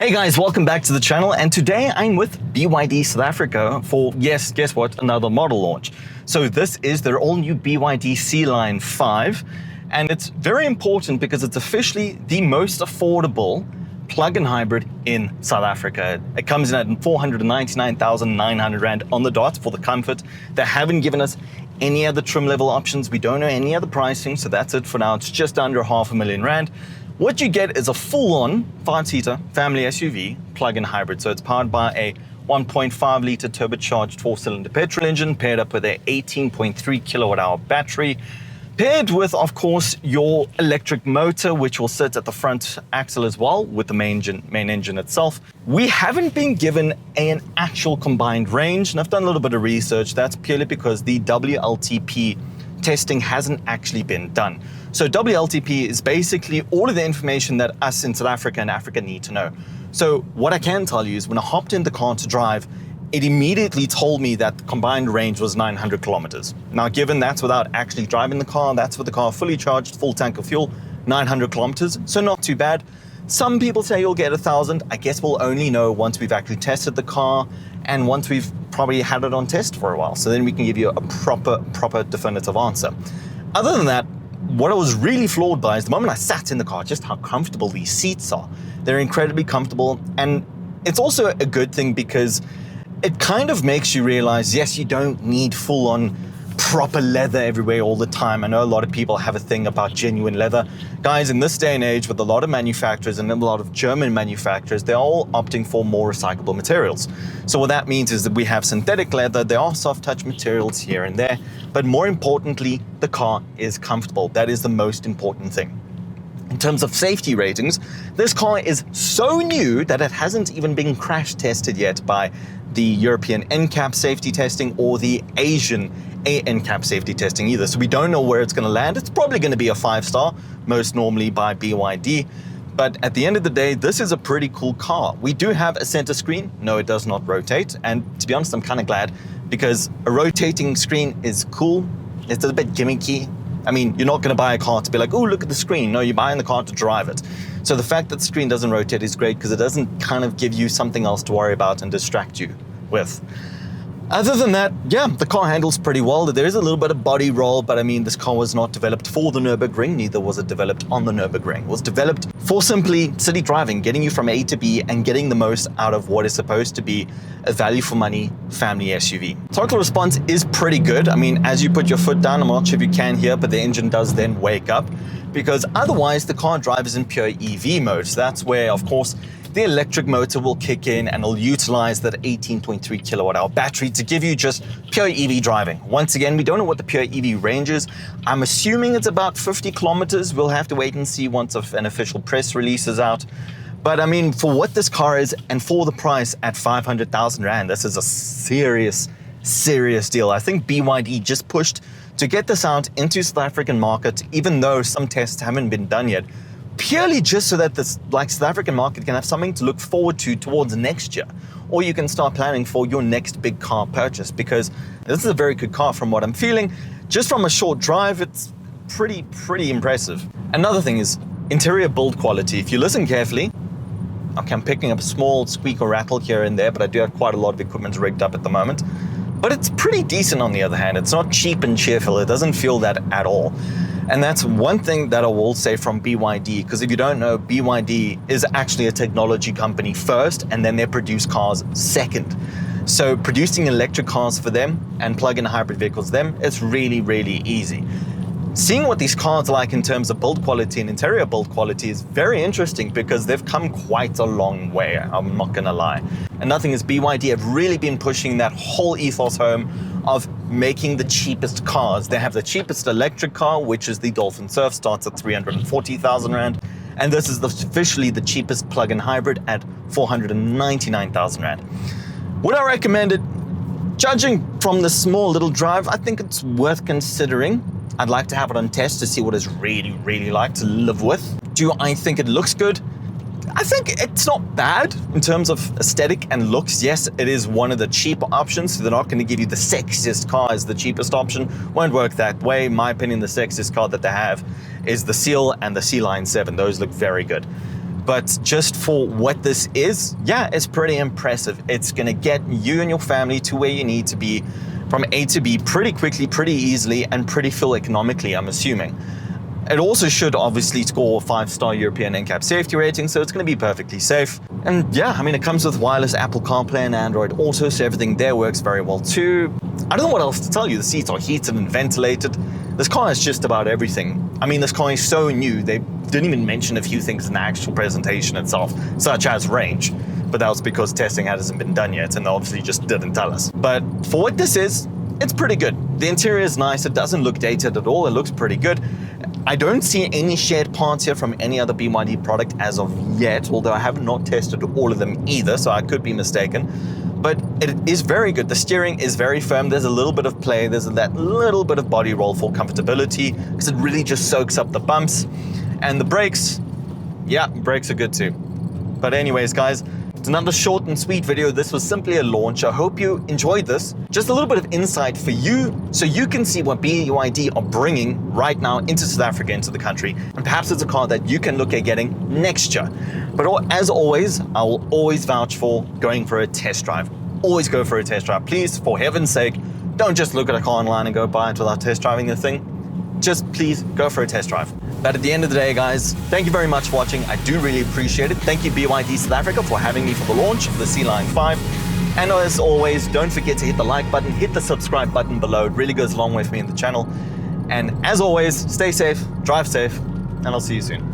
Hey guys, welcome back to the channel, and today I'm with BYD South Africa for, yes, guess what, another model launch. So this is their all-new BYD Sealion 5, and it's very important because it's officially the most affordable plug-in hybrid in South Africa. It comes in at 499,900 Rand on the dot for the comfort. They haven't given us any other trim level options. We don't know any other pricing, so that's it for now. It's just under 500,000 Rand. What you get is a full-on 5-seater family SUV plug-in hybrid. So it's powered by a 1.5-liter turbocharged 4-cylinder petrol engine paired up with a 18.3 kilowatt-hour battery, paired with, of course, your electric motor, which will sit at the front axle as well with the main engine itself. We haven't been given an actual combined range, and I've done a little bit of research. That's purely because the WLTP testing hasn't actually been done. So WLTP is basically all of the information that us in South Africa and Africa need to know. So what I can tell you is when I hopped in the car to drive, it immediately told me that the combined range was 900 kilometers. Now, given that's without actually driving the car, that's with the car fully charged, full tank of fuel, 900 kilometers, so not too bad. Some people say you'll get 1,000. I guess we'll only know once we've actually tested the car and once we've probably had it on test for a while. So then we can give you a proper definitive answer. Other than that, what I was really floored by is the moment I sat in the car, just how comfortable these seats are. They're incredibly comfortable, and it's also a good thing because it kind of makes you realize, yes, you don't need full-on proper leather everywhere all the time. I know a lot of people have a thing about genuine leather. Guys, in this day and age, with a lot of manufacturers and a lot of German manufacturers, they're all opting for more recyclable materials. So what that means is that we have synthetic leather, there are soft touch materials here and there, but more importantly, the car is comfortable. That is the most important thing. In terms of safety ratings, this car is so new that it hasn't even been crash tested yet by the European NCAP safety testing or the Asian NCAP safety testing either. So we don't know where it's going to land. It's probably going to be a 5-star, most normally by BYD. But at the end of the day, this is a pretty cool car. We do have a center screen. No, it does not rotate. And to be honest, I'm kind of glad because a rotating screen is cool. It's a bit gimmicky. I mean, you're not going to buy a car to be like, oh, look at the screen. No, you're buying the car to drive it. So the fact that the screen doesn't rotate is great because it doesn't kind of give you something else to worry about and distract you with. Other than that, yeah, the car handles pretty well. There is a little bit of body roll, but I mean, this car was not developed for the Nürburgring, neither was it developed on the Nürburgring. It was developed for simply city driving, getting you from A to B and getting the most out of what is supposed to be a value for money family SUV. Total response is pretty good. I mean, as you put your foot down, I'm not sure if you can hear, but the engine does then wake up because otherwise the car drives in pure EV mode. So that's where, of course, the electric motor will kick in and it'll utilize that 18.3 kilowatt-hour battery to give you just pure EV driving. Once again, we don't know what the pure EV range is. I'm assuming it's about 50 kilometers. We'll have to wait and see once an official press release is out. But I mean, for what this car is and for the price at 500,000 Rand, this is a serious deal. I think BYD just pushed to get this out into South African market, even though some tests haven't been done yet, purely just so that this South African market can have something to look forward to towards next year. Or you can start planning for your next big car purchase because this is a very good car from what I'm feeling. Just from a short drive, it's pretty impressive. Another thing is interior build quality. If you listen carefully, okay, I'm picking up a small squeak or rattle here and there, but I do have quite a lot of equipment rigged up at the moment. But it's pretty decent on the other hand. It's not cheap and cheerful. It doesn't feel that at all. And that's one thing that I will say from BYD, because if you don't know, BYD is actually a technology company first, and then they produce cars second. So producing electric cars for them and plug-in hybrid vehicles for them, it's really easy. Seeing what these cars are like in terms of build quality and interior build quality is very interesting because they've come quite a long way, I'm not gonna lie. Another thing is BYD have really been pushing that whole ethos home of making the cheapest cars. They have the cheapest electric car, which is the Dolphin Surf, starts at 340,000 Rand. And this is officially the cheapest plug-in hybrid at 499,000 Rand. Would I recommend it? Judging from the small little drive, I think it's worth considering. I'd like to have it on test to see what it's really like to live with. Do I think it looks good? I think it's not bad in terms of aesthetic and looks. Yes, it is one of the cheaper options. So they're not going to give you the sexiest car as the cheapest option. Won't work that way. In my opinion, the sexiest car that they have is the Seal and the Sealion 7. Those look very good. but just for what this is, yeah, it's pretty impressive. It's gonna get you and your family to where you need to be from A to B pretty quickly, pretty easily, and pretty fuel economically, I'm assuming. It also should obviously score a 5-star European NCAP safety rating, so it's going to be perfectly safe. And yeah, I mean, it comes with wireless Apple CarPlay and Android Auto, so everything there works very well too. I don't know what else to tell you. The seats are heated and ventilated. This car has just about everything. I mean, this car is so new, they didn't even mention a few things in the actual presentation itself, such as range. But that was because testing hasn't been done yet, and they obviously just didn't tell us. But for what this is, it's pretty good. The interior is nice. It doesn't look dated at all. It looks pretty good. I don't see any shared parts here from any other BYD product as of yet, although I have not tested all of them either, so I could be mistaken. But it is very good. The steering is very firm. There's a little bit of play. There's that little bit of body roll for comfortability because it really just soaks up the bumps. And the brakes, yeah, brakes are good too. But anyways, guys, it's another short and sweet video. This was simply a launch. I hope you enjoyed this. Just a little bit of insight for you so you can see what BYD are bringing right now into South Africa, into the country. And perhaps it's a car that you can look at getting next year. But as always, I will always vouch for going for a test drive. Always go for a test drive. Please, for heaven's sake, don't just look at a car online and go buy it without test driving the thing. Just please go for a test drive. But at the end of the day, guys, thank you very much for watching. I do really appreciate it. Thank you, BYD South Africa, for having me for the launch of the Sealion 5. And as always, don't forget to hit the like button, hit the subscribe button below. It really goes a long way for me in the channel. And as always, stay safe, drive safe, and I'll see you soon.